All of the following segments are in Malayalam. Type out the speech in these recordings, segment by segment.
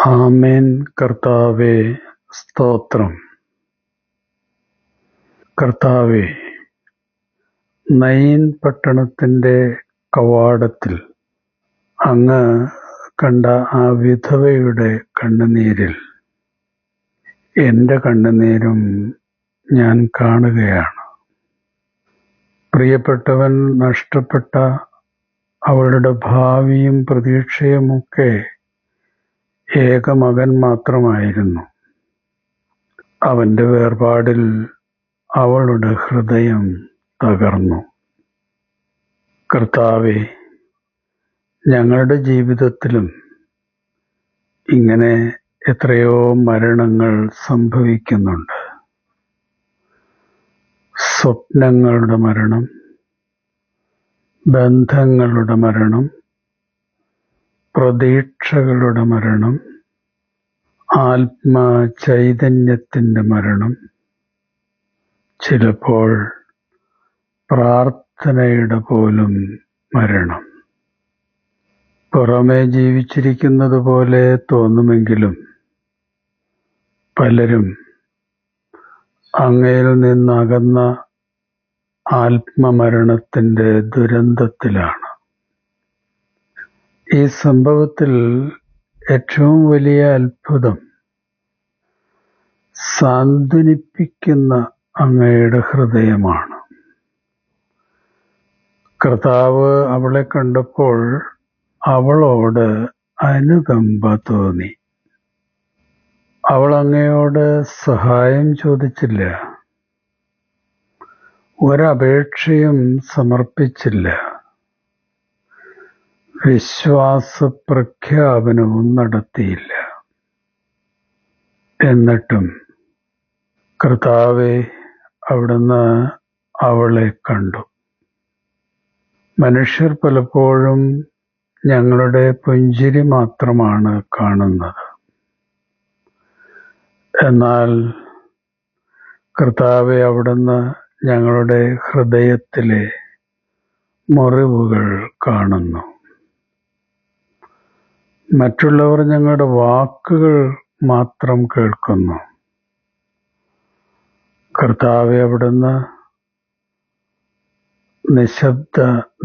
ആമേൻ. കർത്താവേ, സ്തോത്രം. കർത്താവേ, നയീൻ പട്ടണത്തിൻ്റെ കവാടത്തിൽ അങ്ങ് കണ്ട ആ വിധവയുടെ കണ്ണുനീരിൽ എൻ്റെ കണ്ണുനീരും ഞാൻ കാണുകയാണ്. പ്രിയപ്പെട്ടവൻ നഷ്ടപ്പെട്ട അവളുടെ ഭാവിയും പ്രതീക്ഷയുമൊക്കെ ഏകമകൻ മാത്രമായിരുന്നു. അവൻ്റെ വേർപാടിൽ അവളുടെ ഹൃദയം തകർന്നു. കർത്താവേ, ഞങ്ങളുടെ ജീവിതത്തിലും ഇങ്ങനെ എത്രയോ മരണങ്ങൾ സംഭവിക്കുന്നുണ്ട്. സ്വപ്നങ്ങളുടെ മരണം, ബന്ധങ്ങളുടെ മരണം, പ്രതീക്ഷകളുടെ മരണം, ആത്മചൈതന്യത്തിൻ്റെ മരണം, ചിലപ്പോൾ പ്രാർത്ഥനയുടെ പോലും മരണം. പുറമേ ജീവിച്ചിരിക്കുന്നത് പോലെ തോന്നുമെങ്കിലും പലരും അങ്ങയിൽ നിന്നകന്ന ആത്മമരണത്തിൻ്റെ ദുരന്തത്തിലാണ്. ഈ സംഭവത്തിൽ ഏറ്റവും വലിയ അത്ഭുതം സാന്ത്വനിപ്പിക്കുന്ന അങ്ങയുടെ ഹൃദയമാണ്. കർത്താവ് അവളെ കണ്ടപ്പോൾ അവളോട് അനുകമ്പ തോന്നി. അവൾ അങ്ങയോട് സഹായം ചോദിച്ചില്ല, ഒരപേക്ഷയും സമർപ്പിച്ചില്ല, വിശ്വാസപ്രഖ്യാപനവും നടത്തിയില്ല. എന്നിട്ടും കർത്താവേ, അവിടുന്ന് അവളെ കണ്ടു. മനുഷ്യർ പലപ്പോഴും ഞങ്ങളുടെ പുഞ്ചിരി മാത്രമാണ് കാണുന്നത്. എന്നാൽ കർത്താവേ, അവിടുന്ന് ഞങ്ങളുടെ ഹൃദയത്തിലെ മുറിവുകൾ കാണുന്നു. മറ്റുള്ളവർ ഞങ്ങളുടെ വാക്കുകൾ മാത്രം കേൾക്കുന്നു. കർത്താവേ, അവിടുന്ന് നിശബ്ദ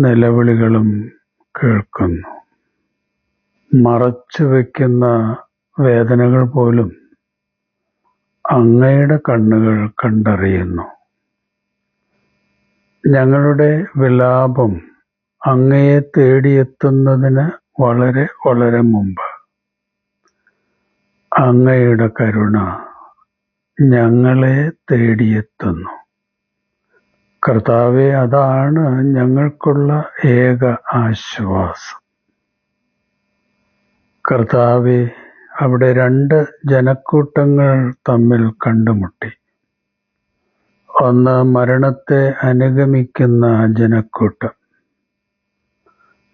നിലവിളികളും കേൾക്കുന്നു. മറച്ചു വയ്ക്കുന്ന വേദനകൾ പോലും അങ്ങയുടെ കണ്ണുകൾ കണ്ടറിയുന്നു. ഞങ്ങളുടെ വിലാപം അങ്ങയെ തേടിയെത്തുന്നതിന് വളരെ വളരെ മുമ്പ് അങ്ങയുടെ കരുണ ഞങ്ങളെ തേടിയെത്തുന്നു. കർത്താവെ, അതാണ് ഞങ്ങൾക്കുള്ള ഏക ആശ്വാസം. കർത്താവെ, അവിടെ രണ്ട് ജനക്കൂട്ടങ്ങൾ തമ്മിൽ കണ്ടുമുട്ടി. ഒന്ന് മരണത്തെ അനുഗമിക്കുന്ന ജനക്കൂട്ടം,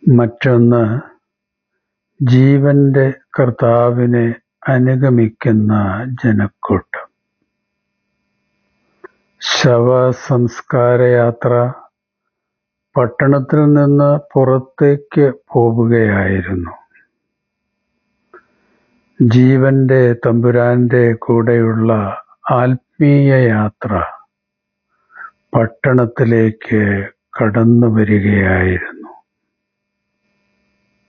മറ്റൊന്ന് ജീവന്റെ കർത്താവിനെ അനുഗമിക്കുന്ന ജനക്കൂട്ടം. ശവസംസ്കാരയാത്ര പട്ടണത്തിൽ നിന്ന് പുറത്തേക്ക് പോവുകയായിരുന്നു. ജീവന്റെ തമ്പുരാന്റെ കൂടെയുള്ള ആത്മീയ യാത്ര പട്ടണത്തിലേക്ക് കടന്നു വരികയായിരുന്നു.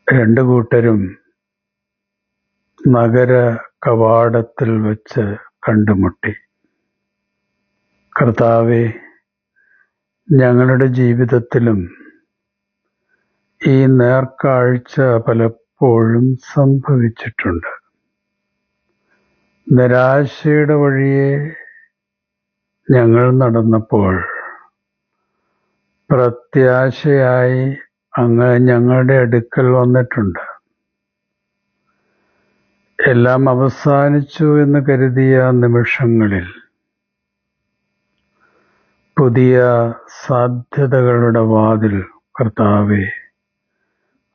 രണ്ടു കൂട്ടരും നഗര കവാടത്തിൽ വച്ച് കണ്ടുമുട്ടി. കർത്താവെ, ഞങ്ങളുടെ ജീവിതത്തിലും ഈ നേർക്കാഴ്ച പലപ്പോഴും സംഭവിച്ചിട്ടുണ്ട്. നിരാശയുടെ വഴിയെ ഞങ്ങൾ നടന്നപ്പോൾ പ്രത്യാശയായി അങ്ങ് ഞങ്ങളുടെ അടുക്കൽ വന്നിട്ടുണ്ട്. എല്ലാം അവസാനിച്ചു എന്ന് കരുതിയ നിമിഷങ്ങളിൽ പുതിയ സാധ്യതകളുടെ വാതിൽ കർത്താവെ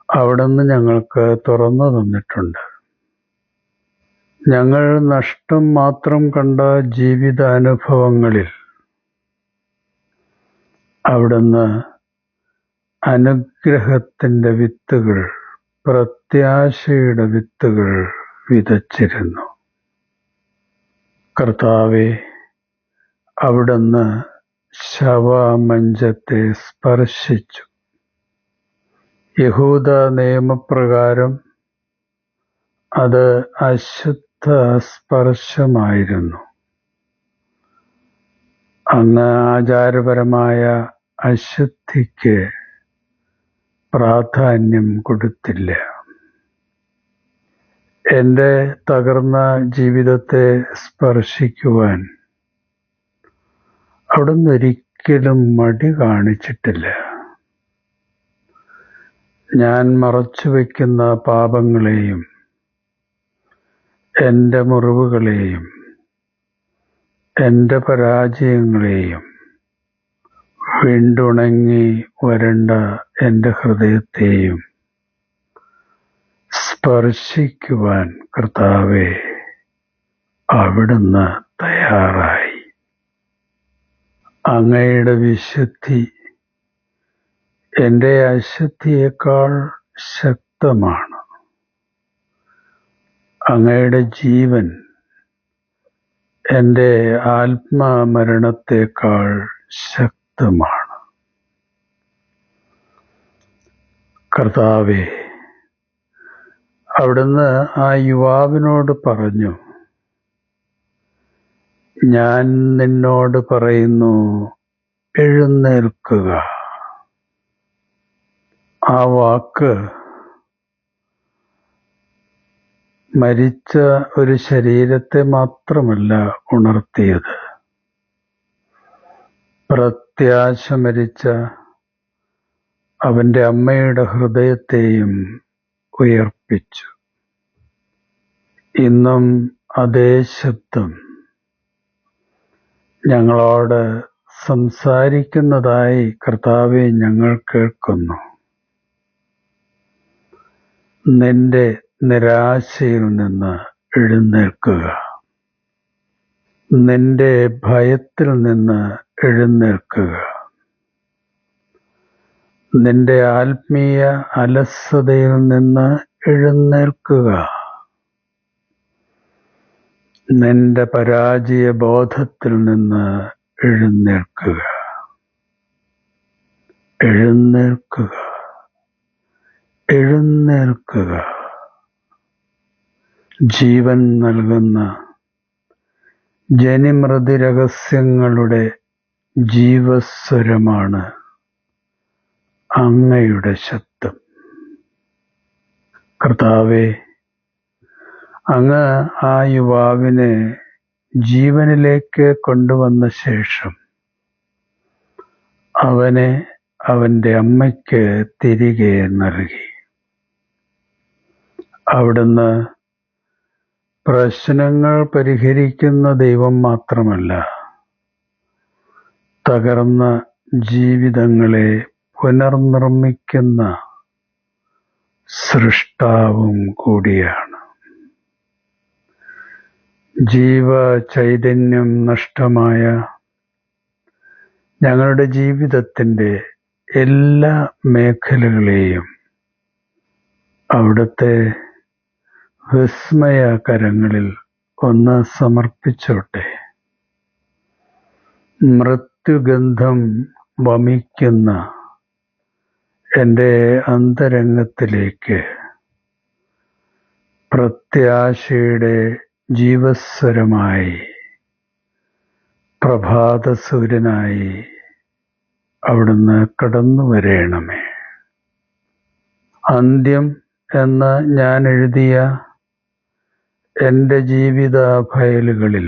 അവിടുന്ന് ഞങ്ങൾക്ക് തുറന്നു തന്നിട്ടുണ്ട്. ഞങ്ങൾ നഷ്ടം മാത്രം കണ്ട ജീവിതാനുഭവങ്ങളിൽ അവിടുന്ന് അനുഗ്രഹത്തിൻ്റെ വിത്തുകൾ, പ്രത്യാശയുടെ വിത്തുകൾ വിതച്ചിരുന്നു. കർത്താവേ, അവിടുന്ന് ശവമഞ്ചത്തെ സ്പർശിച്ചു. യഹൂദ നിയമപ്രകാരം അത് അശുദ്ധ സ്പർശമായിരുന്നു. അങ്ങ് ആചാരപരമായ അശുദ്ധിക്ക് പ്രാധാന്യം കൊടുത്തില്ല. എൻ്റെ തകർന്ന ജീവിതത്തെ സ്പർശിക്കുവാൻ അവിടുന്ന് ഒരിക്കലും മടി കാണിച്ചിട്ടില്ല. ഞാൻ മറച്ചുവെക്കുന്ന പാപങ്ങളെയും എൻ്റെ മുറിവുകളെയും എൻ്റെ പരാജയങ്ങളെയും വീണ്ടുണങ്ങി വരണ്ട എൻ്റെ ഹൃദയത്തെയും സ്പർശിക്കുവാൻ കർത്താവേ, അവിടുന്ന് തയ്യാറായി. അങ്ങയുടെ വിശുദ്ധി എൻ്റെ അശുദ്ധിയേക്കാൾ ശക്തമാണ്. അങ്ങയുടെ ജീവൻ എൻ്റെ ആത്മമരണത്തേക്കാൾ ശക്തമാണ്. കർത്താവേ, അവിടുന്ന് ആ യുവാവിനോട് പറഞ്ഞു, ഞാൻ നിന്നോട് പറയുന്നു, എഴുന്നേൽക്കുക. ആ വാക്ക് മരിച്ച ഒരു ശരീരത്തെ മാത്രമല്ല ഉണർത്തിയത്, പ്രത്യാശ മരിച്ച അവൻ്റെ അമ്മയുടെ ഹൃദയത്തെയും ഉയർപ്പിച്ചു. ഇന്നും അതേ ശബ്ദം ഞങ്ങളോട് സംസാരിക്കുന്നതായി കർത്താവെ ഞങ്ങൾ കേൾക്കുന്നു. നിന്റെ നിരാശയിൽ നിന്ന് എഴുന്നേൽക്കുക. നിന്റെ ഭയത്തിൽ നിന്ന് എഴുന്നേൽക്കുക. നിന്റെ ആത്മീയ അലസതയിൽ നിന്ന് എഴുന്നേൽക്കുക. നിന്റെ പരാജയ ബോധത്തിൽ നിന്ന് എഴുന്നേൽക്കുക. എഴുന്നേൽക്കുക. എഴുന്നേൽക്കുക. ജീവൻ നൽകുന്ന ജനിമൃതി രഹസ്യങ്ങളുടെ ജീവസ്വരമാണ് അങ്ങയുടെ ശബ്ദം. കർത്താവേ, അങ്ങ് ആ യുവാവിനെ ജീവനിലേക്ക് കൊണ്ടുവന്ന ശേഷം അവനെ അവൻ്റെ അമ്മയ്ക്ക് തിരികെ നൽകി. അവിടുന്ന് പ്രശ്നങ്ങൾ പരിഹരിക്കുന്ന ദൈവം മാത്രമല്ല, തകർന്ന ജീവിതങ്ങളെ പുനർനിർമ്മിക്കുന്ന സൃഷ്ടാവും കൂടിയാണ്. ജീവചൈതന്യം നഷ്ടമായ ഞങ്ങളുടെ ജീവിതത്തിൻ്റെ എല്ലാ മേഖലകളെയും അവിടുത്തെ വിസ്മയകരങ്ങളിൽ ഒന്ന് സമർപ്പിച്ചോട്ടെ. മൃത്യുഗന്ധം വമിക്കുന്ന എൻ്റെ അന്തരംഗത്തിലേക്ക് പ്രത്യാശയുടെ ജീവസ്വരമായി, പ്രഭാതസൂര്യനായി അവിടുന്ന് കടന്നു വരേണമേ. അന്ത്യം എന്ന് ഞാൻ എഴുതിയ എൻ്റെ ജീവിത ഫയലുകളിൽ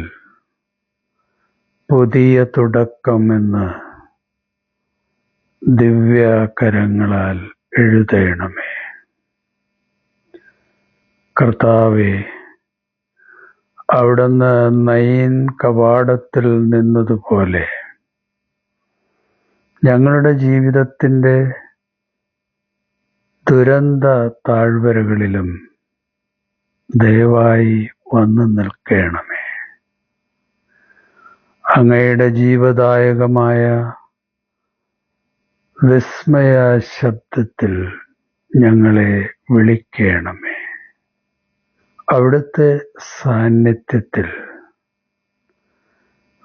പുതിയ തുടക്കം എന്ന് ദിവ്യകരങ്ങളാൽ എഴുതേണമേ. കർത്താവേ, അവിടുന്ന് നയീൻ കവാടത്തിൽ നിന്നതുപോലെ ഞങ്ങളുടെ ജീവിതത്തിൻ്റെ ദുരന്ത താഴ്വരകളിലും ദയവായി വന്നു നിൽക്കണമേ. അങ്ങയുടെ ജീവദായകമായ വിസ്മയ ശബ്ദത്തിൽ ഞങ്ങളെ വിളിക്കണമേ. അവിടുത്തെ സാന്നിധ്യത്തിൽ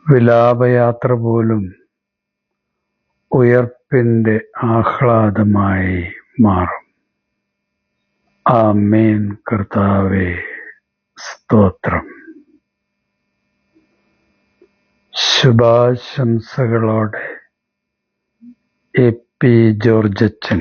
വിലാപയാത്ര പോലും ഉയർപ്പിൻ്റെ ആഹ്ലാദമായി മാറും. ആമേൻ. കർത്താവേ, സ്തോത്രം. ശുഭാശംസകളോടെ എ പി ജോർജച്ചൻ.